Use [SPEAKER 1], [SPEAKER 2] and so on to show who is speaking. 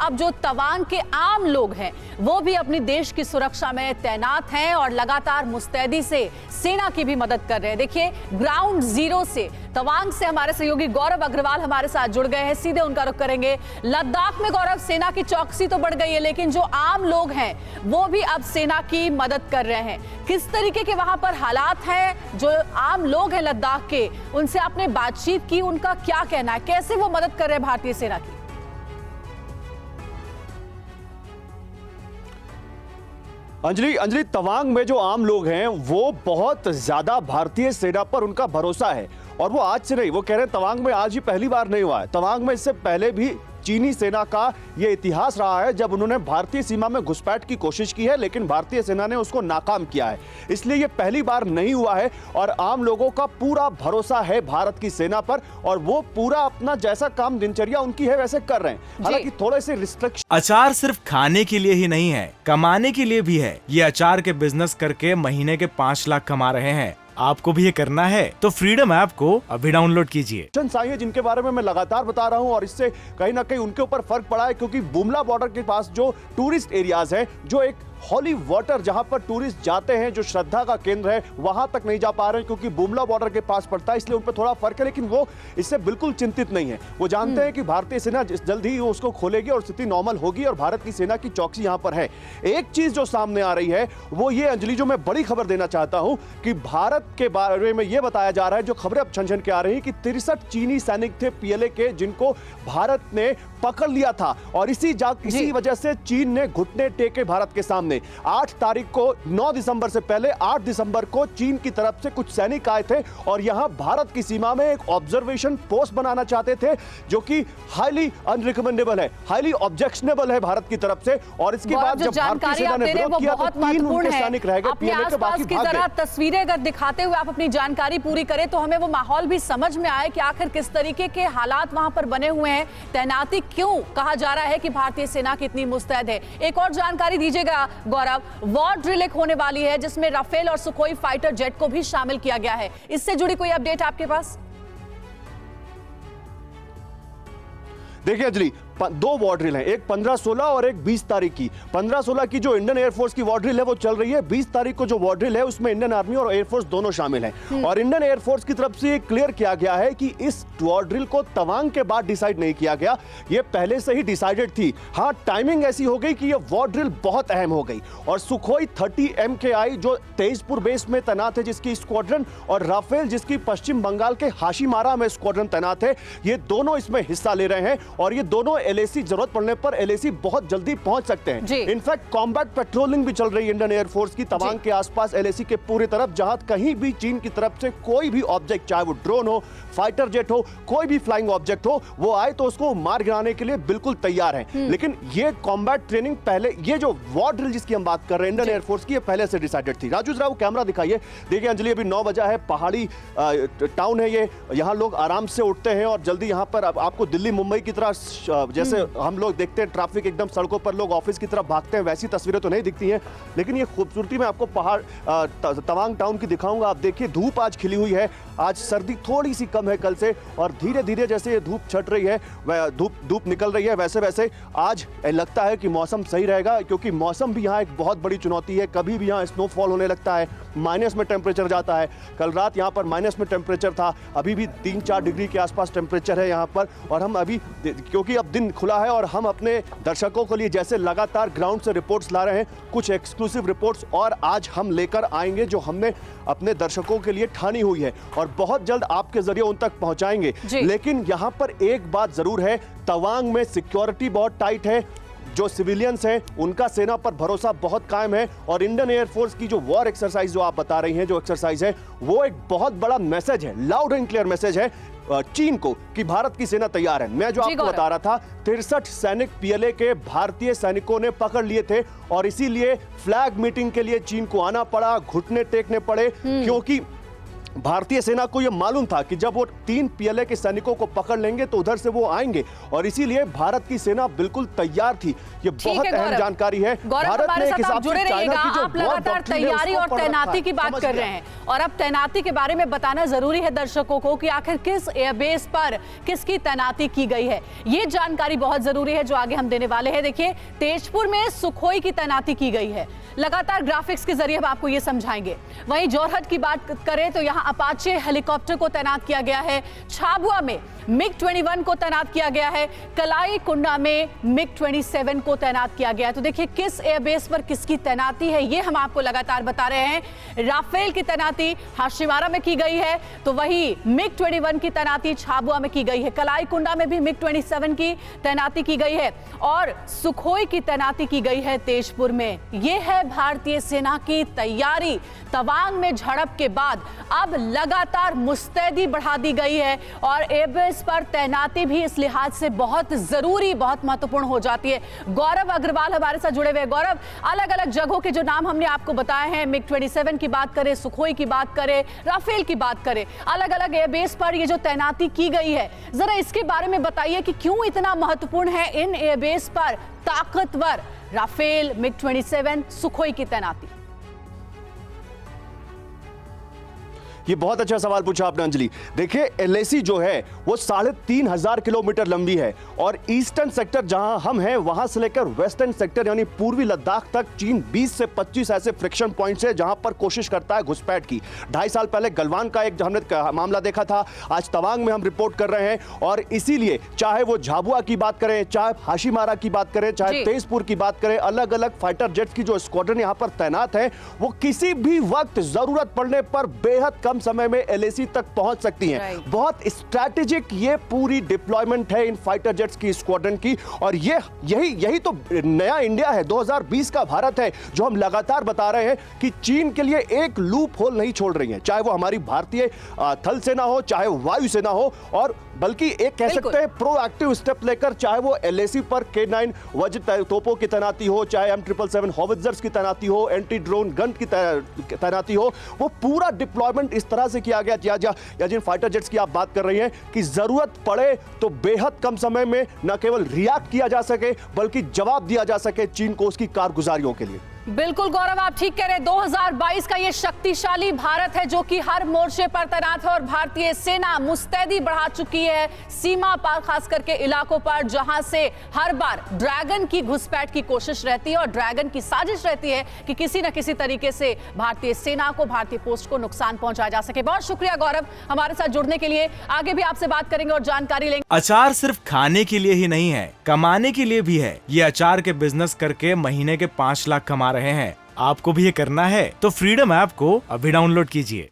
[SPEAKER 1] अब जो तवांग के आम लोग हैं वो भी अपनी देश की सुरक्षा में तैनात हैं और लगातार मुस्तैदी से सेना की भी मदद कर रहे हैं। देखिए, ग्राउंड जीरो से तवांग से हमारे सहयोगी गौरव अग्रवाल हमारे साथ जुड़ गए हैं, सीधे उनका रुख करेंगे। लद्दाख में गौरव, सेना की चौकसी तो बढ़ गई है, लेकिन जो आम लोग हैं वो भी अब सेना की मदद कर रहे हैं। किस तरीके के वहां पर हालात हैं? जो आम लोग हैं लद्दाख के, उनसे आपने बातचीत की, उनका क्या कहना है, कैसे वो मदद कर रहे हैं भारतीय सेना की?
[SPEAKER 2] अंजलि, तवांग में जो आम लोग हैं वो बहुत ज्यादा भारतीय सेना पर उनका भरोसा है, और वो आज से नहीं, वो कह रहे हैं तवांग में आज ही पहली बार नहीं हुआ है। तवांग में इससे पहले भी चीनी सेना का ये इतिहास रहा है जब उन्होंने भारतीय सीमा में घुसपैठ की कोशिश की है, लेकिन भारतीय सेना ने उसको नाकाम किया है। इसलिए ये पहली बार नहीं हुआ है और आम लोगों का पूरा भरोसा है भारत की सेना पर, और वो पूरा अपना जैसा काम दिनचर्या उनकी है वैसे कर रहे हैं। हालांकि थोड़े से रिस्ट्रिक्शन।
[SPEAKER 3] अचार सिर्फ खाने के लिए ही नहीं है, कमाने के लिए भी है। ये अचार के बिजनेस करके महीने के 5 लाख कमा रहे हैं। आपको भी ये करना है तो फ्रीडम ऐप को अभी डाउनलोड कीजिए।
[SPEAKER 2] जिनके बारे में मैं लगातार बता रहा हूं, और इससे कहीं ना कहीं उनके ऊपर फर्क पड़ा है, क्योंकि बुमला बॉर्डर के पास जो टूरिस्ट एरियाज हैं, जो एक हॉली वाटर जहां पर टूरिस्ट जाते हैं, जो श्रद्धा का केंद्र है, वहां तक नहीं जा पा रहे हैं क्योंकि बुमला बॉर्डर के पास पड़ता है, इसलिए उन पर थोड़ा फर्क है। लेकिन वो इससे बिल्कुल चिंतित नहीं है। वो जानते हैं कि भारतीय सेना जल्द ही उसको खोलेगी और स्थिति नॉर्मल होगी, और भारत की सेना की चौकसी यहां पर है। एक चीज जो सामने आ रही है वो ये, अंजलि, जो मैं बड़ी खबर देना चाहता हूं कि भारत के बारे में यह बताया जा रहा है, जो खबरें अब छन के आ रही है, कि 63 चीनी सैनिक थे पीएलए के, जिनको भारत ने पकड़ लिया था, और इसी वजह से चीन ने घुटने टेके भारत के सामने। 8 तारीख को, 9 दिसंबर से पहले 8 दिसंबर को चीन की तरफ से कुछ सैनिक आए थे और यहां भारत की सीमा में एक ऑब्जर्वेशन पोस्ट बनाना चाहते थे, जो कि हाईली अनरिकमेंडेबल है, हाईली ऑब्जेक्शनेबल है भारत की तरफ से। और इसके बाद जब भारतीय सेना ने विरोध किया तो 3 उनके सैनिक रह गए, पीएलए के बाकी भाग गए।
[SPEAKER 1] तस्वीरें अगर दिखाते हुए आप अपनी जानकारी पूरी करें तो हमें वो माहौल भी समझ में आए कि आखिर किस तरीके के हालात वहां पर बने हुए हैं, तैनाती क्यों कहा जा रहा है कि भारतीय सेना कितनी मुस्तैद है। एक और जानकारी दीजिएगा गौरव, वॉर ड्रिल एक होने वाली है जिसमें राफेल और सुखोई फाइटर जेट को भी शामिल किया गया है। इससे जुड़ी कोई अपडेट आपके पास?
[SPEAKER 2] देखिए अंजलि, 2 वॉर ड्रिल हैं, एक 15-16 और एक 20 तारीख की। 15-16 की जो इंडियन एयरफोर्स की वॉर ड्रिल है वो चल रही है। 20 तारीख को जो वॉर ड्रिल है उसमें इंडियन आर्मी और एयरफोर्स दोनों शामिल हैं। और इंडियन एयरफोर्स की तरफ से ये क्लियर किया गया है कि इस वॉर ड्रिल को तवांग के बाद डिसाइड नहीं किया गया, ये पहले से ही डिसाइडेड थी। हाँ, टाइमिंग ऐसी हो गई कि ये वॉर ड्रिल बहुत अहम हो गई, और सुखोई 30 MKI जो तेजपुर बेस में तैनात है जिसकी स्क्वाड्रन, और राफेल जिसकी पश्चिम बंगाल के हाशीमारा में स्क्वाड्रन तैनात है, ये दोनों इसमें हिस्सा ले रहे हैं। और ये दोनों LAC, जरूरत पड़ने पर LAC बहुत जल्दी पहुंच सकते हैं। इनफैक्ट कॉम्बैट पेट्रोलिंग भी चल रही है इंडियन एयरफोर्स की तवांग के आसपास LAC के पूरी तरफ, जहां कहीं भी चीन की तरफ से कोई भी ऑब्जेक्ट, चाहे वो ड्रोन हो, फाइटर जेट हो, कोई भी फ्लाइंग ऑब्जेक्ट हो, वो आए तो उसको मार गिराने के लिए बिल्कुल तैयार है। लेकिन ये कॉम्बैट ट्रेनिंग पहले, ये जो वॉर ड्रिल जिसकी हम बात कर रहे हैं इंडियन एयरफोर्स की, ये पहले से डिसाइडेड थी। राजू जरा वो कैमरा दिखाइए। देखिए अंजलि, अभी 9 बजा है, पहाड़ी टाउन है ये, यहाँ लोग आराम से उठते हैं और जल्दी यहाँ पर आपको दिल्ली मुंबई की तरह जैसे हम लोग देखते हैं ट्रैफिक एकदम सड़कों पर लोग ऑफिस की तरफ भागते हैं, वैसी तस्वीरें तो नहीं दिखती हैं। लेकिन ये खूबसूरती मैं आपको पहाड़ तवांग टाउन की दिखाऊंगा। आप देखिए, धूप आज खिली हुई है, आज सर्दी थोड़ी सी कम है कल से, और धीरे धीरे जैसे ये धूप छट रही है, धूप निकल रही है, वैसे वैसे आज लगता है कि मौसम सही रहेगा, क्योंकि मौसम भी यहाँ एक बहुत बड़ी चुनौती है। कभी भी यहाँ स्नोफॉल होने लगता है, माइनस में टेम्परेचर जाता है। कल रात यहाँ पर माइनस में टेम्परेचर था, अभी भी 3-4 डिग्री के आसपास टेम्परेचर है यहाँ पर। और हम अभी, क्योंकि अब दिन खुला है और हम अपने दर्शकों के लिए जैसे लगातार ग्राउंड से रिपोर्ट्स ला रहे हैं, कुछ एक्सक्लूसिव रिपोर्ट्स और आज हम लेकर आएंगे जो हमने अपने दर्शकों के लिए ठानी हुई है, और बहुत जल्द आपके जरिए उन तक पहुंचाएंगे। लेकिन यहां पर एक बात जरूर है, तवांग में सिक्योरिटी बहुत टाइट है, जो सिविलियंस हैं उनका सेना पर भरोसा बहुत कायम है, और इंडियन एयरफोर्स की जो वॉर एक्सरसाइज जो आप बता रही हैं, जो एक्सरसाइज है, वो एक बहुत बड़ा मैसेज है, लाउड एंड क्लियर मैसेज है चीन को कि भारत की सेना तैयार है। मैं जो आपको बता रहा था, 63 सैनिक पीएलए के भारतीय सैनिकों ने पकड़ लिए थे, और इसीलिए फ्लैग मीटिंग के लिए चीन को आना पड़ा, घुटने टेकने पड़े, क्योंकि भारतीय सेना को यह मालूम था कि जब वो 3 PLA के सैनिकों को पकड़ लेंगे तो उधर से वो आएंगे, और इसीलिए भारत की सेना बिल्कुल तैयार थी। ये बहुत अहम जानकारी है।
[SPEAKER 1] भारत ने एक हिसाब से चाइना की जो आप लगातार तैयारी और तैनाती की बात कर रहे हैं, और अब तैनाती के बारे में बताना जरूरी है दर्शकों को कि आखिर किस एयरबेस पर किसकी तैनाती की गई है। ये जानकारी बहुत जरूरी है जो आगे हम देने वाले हैं। देखिए, तेजपुर में सुखोई की तैनाती की गई है। लगातार ग्राफिक्स के जरिए हम आपको ये समझाएंगे। वहीं जोरहट की बात करें तो यहां अपाचे हेलीकॉप्टर को तैनात किया गया है। छाबुआ में MiG-21 को तैनात किया गया है। कलाई कुंडा में MiG-27 को तैनात किया गया है। तो देखिए किस एयरबेस पर किसकी तैनाती है ये हम आपको लगातार बता रहे हैं। राफेल की तैनाती हाशिमारा में की गई है, तो वही MiG-21 की तैनाती छाबुआ में की गई है। कलाई कुंडा में भी MiG-27 की तैनाती की गई है, और सुखोई की तैनाती की गई है तेजपुर में। यह है भारतीय सेना की तैयारी। तवांग में झड़प के बाद अब लगातार मुस्तैदी बढ़ा दी गई है, और एयरबेस पर तैनाती भी इस लिहाज से बहुत जरूरी, बहुत महत्वपूर्ण हो जाती है। गौरव अग्रवाल हमारे साथ जुड़े हुए। गौरव, अलग अलग जगहों के जो नाम हमने आपको बताए हैं, MiG-27 की बात करें, सुखोई की बात करें, राफेल की बात करें, अलग अलग एयरबेस पर ये जो तैनाती की गई है, जरा इसके बारे में बताइए कि क्यों इतना महत्वपूर्ण है इन एयरबेस पर ताकतवर राफेल, MiG-27, सुखोई की तैनाती।
[SPEAKER 2] ये बहुत अच्छा सवाल पूछा आपने अंजलि। देखिए, LAC जो है वो 3,500 किलोमीटर लंबी है, और ईस्टर्न सेक्टर जहां हम हैं वहां से लेकर वेस्टर्न सेक्टर यानी पूर्वी लद्दाख तक चीन 20 से 25 ऐसे फ्रिक्शन पॉइंट्स है जहां पर कोशिश करता है घुसपैठ की। 2.5 साल पहले गलवान का एक हमने मामला देखा था, आज तवांग में हम रिपोर्ट कर रहे हैं, और इसीलिए चाहे वो झाबुआ की बात करें, चाहे हाशिमारा की बात करें, चाहे तेजपुर की बात करें, अलग अलग फाइटर जेट्स की जो स्क्वाड्रन यहां पर तैनात है वो किसी भी वक्त जरूरत पड़ने पर बेहद कम समय में LAC तक पहुंच सकती हैं। बहुत स्ट्रैटेजिक ये पूरी डिप्लॉयमेंट है इन फाइटर जेट्स की स्क्वाड्रन की, और यही तो नया इंडिया है, 2020 का भारत है, जो हम लगातार बता रहे हैं कि चीन के लिए एक लूप होल नहीं छोड़ रही है, चाहे वो हमारी भारतीय थल सेना हो, चाहे वायुसेना हो, और बल्कि एक कह सकते हैं प्रोएक्टिव स्टेप लेकर, चाहे वो LAC पर K9 वज्र तोपों की तैनाती हो, चाहे M777 हॉवित्जर्स की तैनाती हो, एंटी ड्रोन गन की तैनाती हो, वो पूरा डिप्लॉयमेंट इस तरह से किया गया या जिन फाइटर जेट्स की आप बात कर रही हैं कि जरूरत पड़े तो बेहद कम समय में न केवल रिएक्ट किया जा सके बल्कि जवाब दिया जा सके चीन को उसकी कारगुजारियों के लिए।
[SPEAKER 1] बिल्कुल गौरव, आप ठीक कह रहे हैं। 2022 का ये शक्तिशाली भारत है जो कि हर मोर्चे पर तैनात है, और भारतीय सेना मुस्तैदी बढ़ा चुकी है सीमा पार, खास करके इलाकों पर जहां से हर बार ड्रैगन की घुसपैठ की कोशिश रहती है और ड्रैगन की साजिश रहती है कि किसी न किसी तरीके से भारतीय सेना को, भारतीय पोस्ट को नुकसान पहुंचाया जा सके। बहुत शुक्रिया गौरव हमारे साथ जुड़ने के लिए। आगे भी आपसे बात करेंगे और जानकारी लेंगे।
[SPEAKER 3] अचार सिर्फ खाने के लिए ही नहीं है, कमाने के लिए भी है। ये अचार के बिजनेस करके महीने के 5 लाख कमा रहे हैं। आपको भी ये करना है तो फ्रीडम ऐप को अभी डाउनलोड कीजिए।